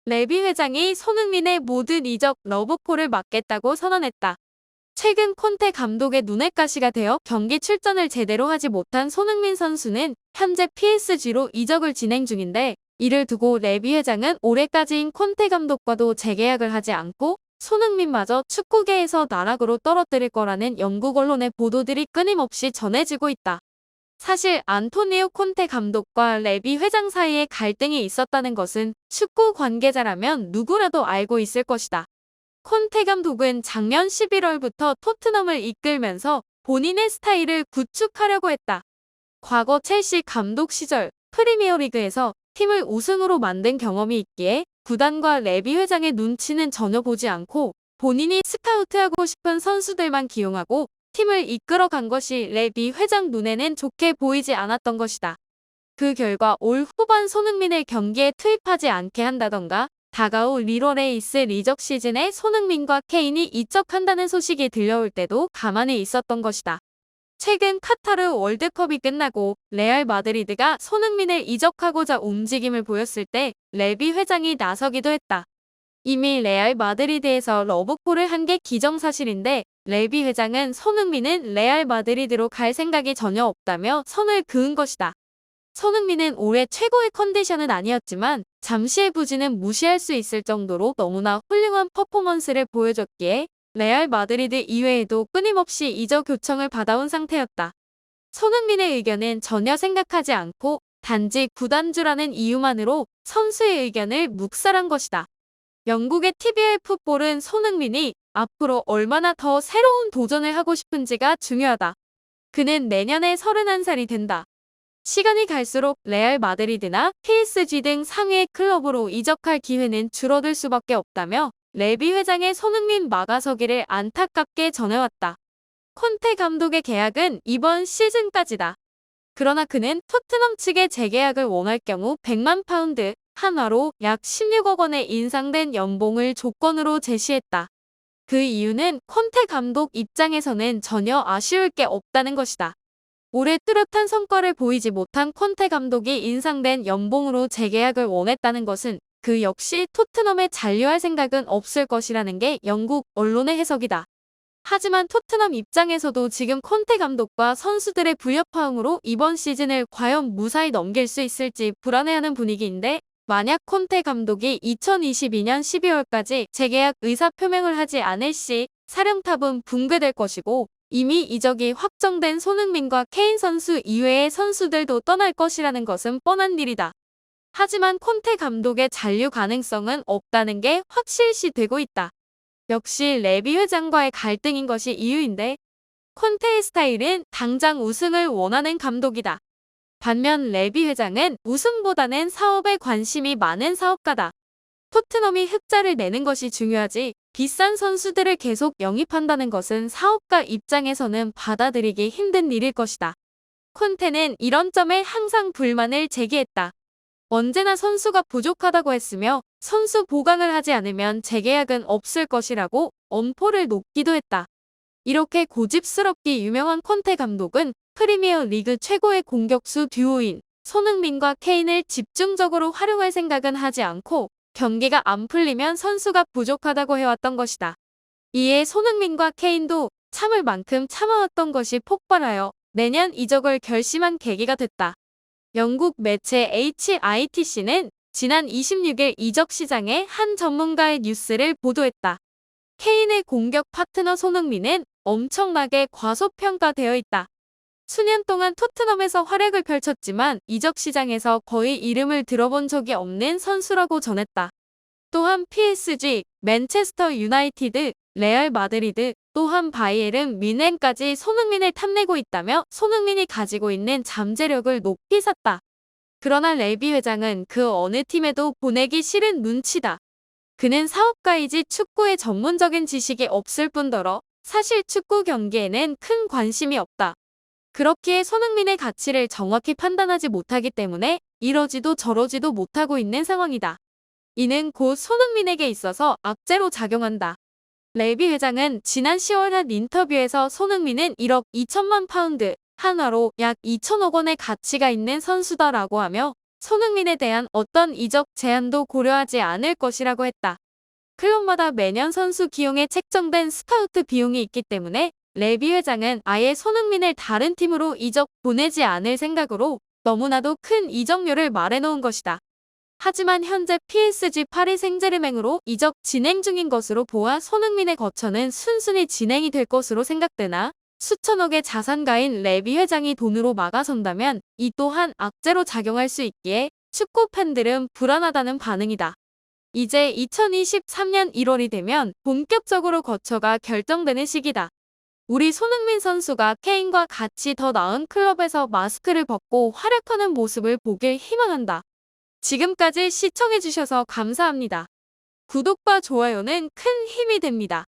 레비 회장이 손흥민의 모든 이적 러브콜을 막겠다고 선언했다. 최근 콘테 감독의 눈엣 가시가 되어 경기 출전을 제대로 하지 못한 손흥민 선수는 현재 PSG로 이적을 진행 중인데, 이를 두고 레비 회장은 올해까지인 콘테 감독과도 재계약을 하지 않고 손흥민마저 축구계에서 나락으로 떨어뜨릴 거라는 영국 언론의 보도들이 끊임없이 전해지고 있다. 사실 안토니오 콘테 감독과 레비 회장 사이에 갈등이 있었다는 것은 축구 관계자라면 누구라도 알고 있을 것이다. 콘테 감독은 작년 11월부터 토트넘을 이끌면서 본인의 스타일을 구축하려고 했다. 과거 첼시 감독 시절 프리미어리그에서 팀을 우승으로 만든 경험이 있기에 구단과 레비 회장의 눈치는 전혀 보지 않고 본인이 스카우트하고 싶은 선수들만 기용하고 팀을 이끌어간 것이 레비 회장 눈에는 좋게 보이지 않았던 것이다. 그 결과 올 후반 손흥민을 경기에 투입하지 않게 한다던가, 다가올 1월에 있을 이적 시즌에 손흥민과 케인이 이적한다는 소식이 들려올 때도 가만히 있었던 것이다. 최근 카타르 월드컵이 끝나고 레알 마드리드가 손흥민을 이적하고자 움직임을 보였을 때 레비 회장이 나서기도 했다. 이미 레알 마드리드에서 러브콜을 한 게 기정사실인데, 레비 회장은 손흥민은 레알 마드리드로 갈 생각이 전혀 없다며 선을 그은 것이다. 손흥민은 올해 최고의 컨디션은 아니었지만 잠시의 부진은 무시할 수 있을 정도로 너무나 훌륭한 퍼포먼스를 보여줬기에 레알 마드리드 이외에도 끊임없이 이적 요청을 받아온 상태였다. 손흥민의 의견은 전혀 생각하지 않고 단지 구단주라는 이유만으로 선수의 의견을 묵살한 것이다. 영국의 TVL 풋볼은 손흥민이 앞으로 얼마나 더 새로운 도전을 하고 싶은지가 중요하다. 그는 내년에 31살이 된다. 시간이 갈수록 레알 마드리드나 PSG 등 상위의 클럽으로 이적할 기회는 줄어들 수밖에 없다며 레비 회장의 손흥민 막아서기를 안타깝게 전해왔다. 콘테 감독의 계약은 이번 시즌까지다. 그러나 그는 토트넘 측의 재계약을 원할 경우 100만 파운드, 한화로 약 16억 원의 인상된 연봉을 조건으로 제시했다. 그 이유는 콘테 감독 입장에서는 전혀 아쉬울 게 없다는 것이다. 올해 뚜렷한 성과를 보이지 못한 콘테 감독이 인상된 연봉으로 재계약을 원했다는 것은 그 역시 토트넘에 잔류할 생각은 없을 것이라는 게 영국 언론의 해석이다. 하지만 토트넘 입장에서도 지금 콘테 감독과 선수들의 불협화음으로 이번 시즌을 과연 무사히 넘길 수 있을지 불안해하는 분위기인데, 만약 콘테 감독이 2022년 12월까지 재계약 의사표명을 하지 않을 시 사령탑은 붕괴될 것이고, 이미 이적이 확정된 손흥민과 케인 선수 이외의 선수들도 떠날 것이라는 것은 뻔한 일이다. 하지만 콘테 감독의 잔류 가능성은 없다는 게 확실시되고 있다. 역시 레비 회장과의 갈등인 것이 이유인데, 콘테의 스타일은 당장 우승을 원하는 감독이다. 반면 레비 회장은 우승보다는 사업에 관심이 많은 사업가다. 토트넘이 흑자를 내는 것이 중요하지 비싼 선수들을 계속 영입한다는 것은 사업가 입장에서는 받아들이기 힘든 일일 것이다. 콘테는 이런 점에 항상 불만을 제기했다. 언제나 선수가 부족하다고 했으며 선수 보강을 하지 않으면 재계약은 없을 것이라고 엄포를 놓기도 했다. 이렇게 고집스럽게 유명한 콘테 감독은 프리미어 리그 최고의 공격수 듀오인 손흥민과 케인을 집중적으로 활용할 생각은 하지 않고 경기가 안 풀리면 선수가 부족하다고 해왔던 것이다. 이에 손흥민과 케인도 참을 만큼 참아왔던 것이 폭발하여 내년 이적을 결심한 계기가 됐다. 영국 매체 HITC는 지난 26일 이적 시장의 한 전문가의 뉴스를 보도했다. 케인의 공격 파트너 손흥민은 엄청나게 과소평가되어 있다. 수년 동안 토트넘에서 활약을 펼쳤지만 이적 시장에서 거의 이름을 들어본 적이 없는 선수라고 전했다. 또한 PSG, 맨체스터 유나이티드, 레알 마드리드, 또한 바이에른 뮌헨까지 손흥민을 탐내고 있다며 손흥민이 가지고 있는 잠재력을 높이 샀다. 그러나 레비 회장은 그 어느 팀에도 보내기 싫은 눈치다. 그는 사업가이지 축구에 전문적인 지식이 없을 뿐더러 사실 축구 경기에는 큰 관심이 없다. 그렇기에 손흥민의 가치를 정확히 판단하지 못하기 때문에 이러지도 저러지도 못하고 있는 상황이다. 이는 곧 손흥민에게 있어서 악재로 작용한다. 레비 회장은 지난 10월 한 인터뷰에서 손흥민은 1억 2천만 파운드, 한화로 약 2천억 원의 가치가 있는 선수다라고 하며 손흥민에 대한 어떤 이적 제한도 고려하지 않을 것이라고 했다. 클럽마다 매년 선수 기용에 책정된 스카우트 비용이 있기 때문에 레비 회장은 아예 손흥민을 다른 팀으로 이적 보내지 않을 생각으로 너무나도 큰 이적료를 말해놓은 것이다. 하지만 현재 PSG 파리 생제르맹으로 이적 진행 중인 것으로 보아 손흥민의 거처는 순순히 진행이 될 것으로 생각되나 수천억의 자산가인 레비 회장이 돈으로 막아선다면 이 또한 악재로 작용할 수 있기에 축구 팬들은 불안하다는 반응이다. 이제 2023년 1월이 되면 본격적으로 거처가 결정되는 시기다. 우리 손흥민 선수가 케인과 같이 더 나은 클럽에서 마스크를 벗고 활약하는 모습을 보길 희망한다. 지금까지 시청해주셔서 감사합니다. 구독과 좋아요는 큰 힘이 됩니다.